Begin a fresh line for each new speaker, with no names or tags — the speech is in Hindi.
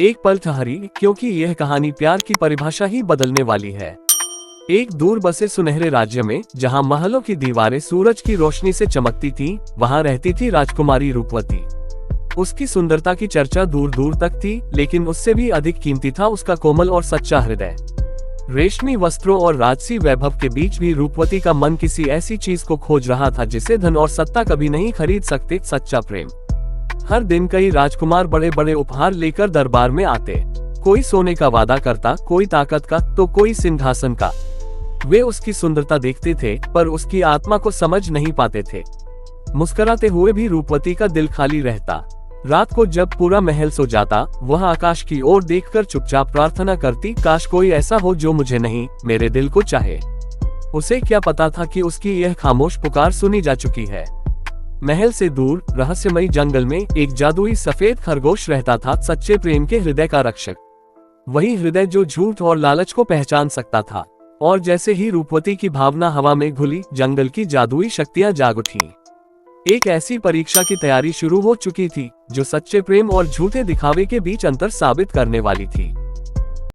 एक पल ठहरी, क्योंकि यह कहानी प्यार की परिभाषा ही बदलने वाली है। एक दूर बसे सुनहरे राज्य में, जहां महलों की दीवारें सूरज की रोशनी से चमकती थीं, वहां रहती थी राजकुमारी रूपवती। उसकी सुंदरता की चर्चा दूर दूर तक थी, लेकिन उससे भी अधिक कीमती था उसका कोमल और सच्चा हृदय। रेशमी वस्त्रों और राजसी वैभव के बीच भी रूपवती का मन किसी ऐसी चीज को खोज रहा था जिसे धन और सत्ता कभी नहीं खरीद सकते, सच्चा प्रेम। हर दिन कई राजकुमार बड़े बड़े उपहार लेकर दरबार में आते। कोई सोने का वादा करता, कोई ताकत का, तो कोई सिंहासन का। वे उसकी सुंदरता देखते थे, पर उसकी आत्मा को समझ नहीं पाते थे। मुस्कुराते हुए भी रूपवती का दिल खाली रहता। रात को जब पूरा महल सो जाता, वह आकाश की ओर देखकर चुपचाप प्रार्थना करती, काश कोई ऐसा हो जो मुझे नहीं, मेरे दिल को चाहे। उसे क्या पता था कि उसकी यह खामोश पुकार सुनी जा चुकी है। महल से दूर रहस्यमयी जंगल में एक जादुई सफेद खरगोश रहता था, सच्चे प्रेम के हृदय का रक्षक। वही हृदय जो झूठ और लालच को पहचान सकता था। और जैसे ही रूपवती की भावना हवा में घुली, जंगल की जादुई शक्तियां जाग उठीं। एक ऐसी परीक्षा की तैयारी शुरू हो चुकी थी, जो सच्चे प्रेम और झूठे दिखावे के बीच अंतर साबित करने वाली थी।